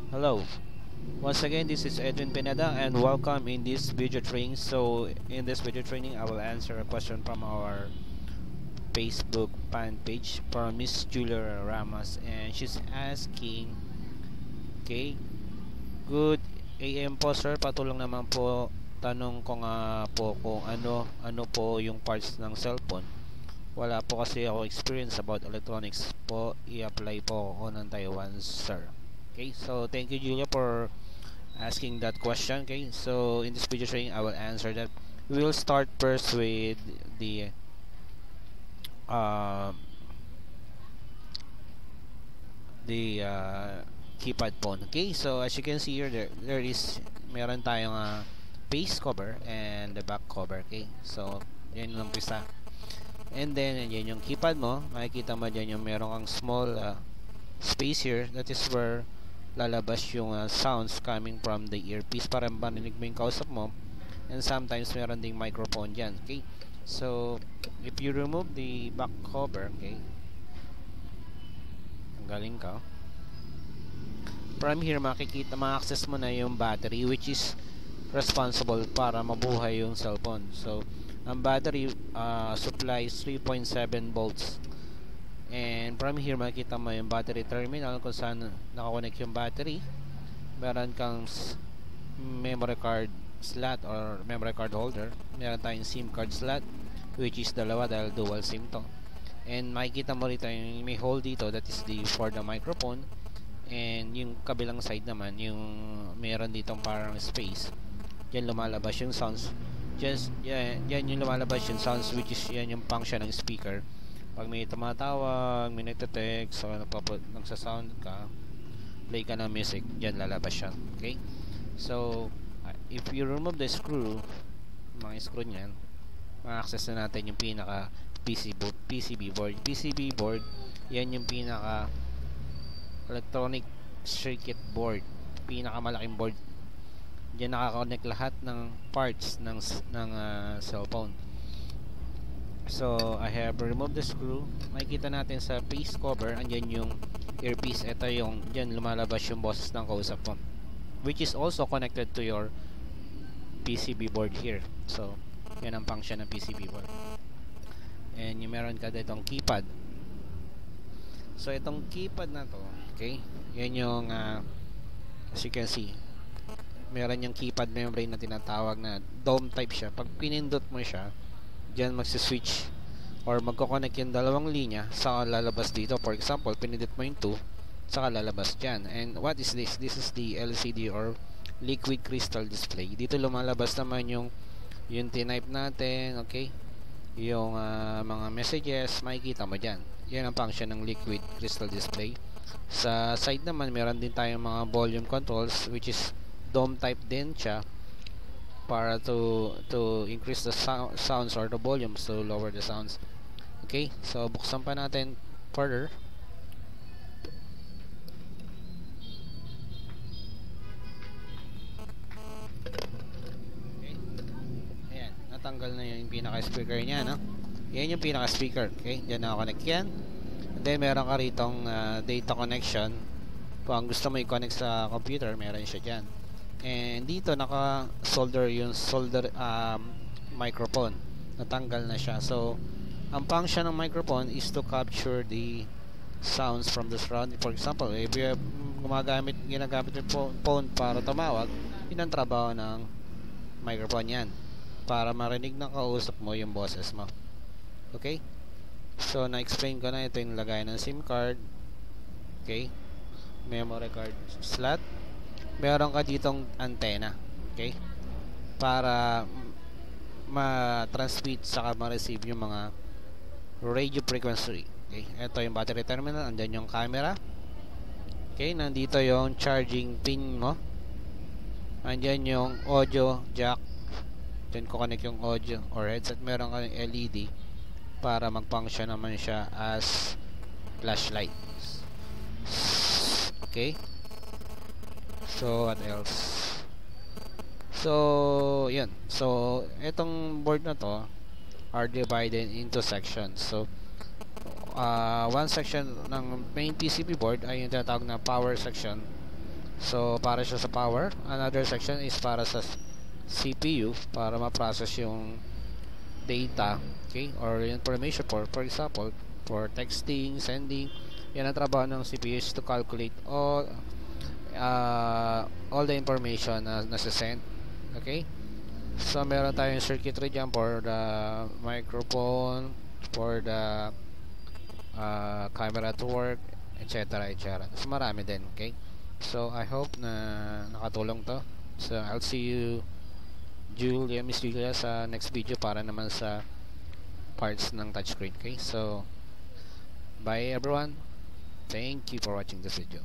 Hello. Once again, this is Edwin Pineda and welcome in this video training. So, in this video training, I will answer a question from our Facebook fan page from Miss Julia Ramos, and she's asking, okay, good AM po sir, patulong naman po, tanong ko nga po kung ano po yung parts ng cellphone. Wala po kasi ako experience about electronics po, i-apply po ako ng Taiwan sir. Okay, so thank you Julia for asking that question. Okay, so in this video training I will answer that. We will start first with the uh, keypad phone. Okay, so as you can see here, there is meron tayong face cover and the back cover. Okay, so yan yung umpisa. And then yan yung keypad mo, makikita mo dyan yung meron kang small space here. That is where lalabas yung sounds coming from the earpiece para marinig mo yung kausap mo. And sometimes meron ding microphone dyan. Okay, so if you remove the back cover, okay, tanggalin ka, from here makikita, ma-access mo na yung battery which is responsible para mabuhay yung cellphone. So ang battery supplies 3.7 volts, and from here makikita mo yung battery terminal kung saan nakakonect yung battery. Meron kang memory card slot or memory card holder. Meron tayong SIM card slot which is dalawa dahil dual SIM to. And makikita mo rito yung may hole dito, that is for the microphone. And yung kabilang side naman, yung meron ditong parang space, yan lumalabas yung sounds. Yan yung lumalabas yung sounds which is yan yung function ng speaker. Pag may tumatawag, may nagte-text, so nagsasound ka, play ka ng music, yan lalabas siya. Okay, so if you remove the screw, mga screw nyan, ma-access na natin yung pinaka PCB board. Yan yung pinaka electronic circuit board, pinakamalaking board. Diyan nakakonect lahat ng parts ng cellphone. So I have removed the screw. Makikita natin sa face cover, andyan yung earpiece. Ito yung diyan lumalabas yung boses ng kausap mo, which is also connected to your PCB board here. So yan ang function ng PCB board. And yung meron ka ditong keypad. So itong keypad na to, okay, yan yung as you can see, meron yung keypad membrane na tinatawag na dome type siya. Pag pinindot mo siya, dyan magsiswitch or magkoconnect yung dalawang linya, saka lalabas dito. For example, pinindot mo yung 2, saka lalabas dyan. And what is this? This is the LCD or liquid crystal display. Dito lumalabas naman yung type natin, okay, yung mga messages, makikita mo dyan. Yan ang function ng liquid crystal display. Sa side naman, meron din tayong mga volume controls which is dome type din siya para to increase the sounds or the volume, so lower the sounds. Okay, so buksan pa natin further. Okay, ayan, natanggal na yung pinaka speaker niya, no? Yan yung pinaka speaker. Okay, dyan nakakonect yan. And then meron ka ritong data connection. Kung gusto mo i-connect sa computer, meron siya dyan. And dito naka-solder yung microphone. Natanggal na siya. So ang function ng microphone is to capture the sounds from the surrounding. For example, if you ginagamit yung phone para tumawag, yun ang trabaho ng microphone yan, para marinig ng kausap mo yung boses mo. Okay, so na-explain ko na. Ito yung lagay ng SIM card. Okay, memory card slot. Meron ka ditong antenna, okay, para ma-transmit saka ma-receive yung mga radio frequency. Okay, ito yung battery terminal. Andyan yung camera. Okay, nandito yung charging pin mo. Andyan yung audio jack. Diyan ko connect yung audio or headset. Meron ka yung LED para mag-function naman siya as flashlight. Okay, so what else? So yun, so itong board na to are divided into sections. So one section ng main PCB board ay yung tinatawag na power section. So para siya sa power. Another section is para sa CPU, para ma-process yung data, okay, or information, for example, for texting, sending. Yan ang trabaho ng CPU, is to calculate all the information na nasa-send. Okay, so meron tayong circuitry dyan for the microphone, for the camera to work, etc, etc. So marami din. Okay, so I hope na nakatulong to. So I'll see you, Miss Julia, sa next video para naman sa parts ng touchscreen. Okay, so bye everyone, thank you for watching this video.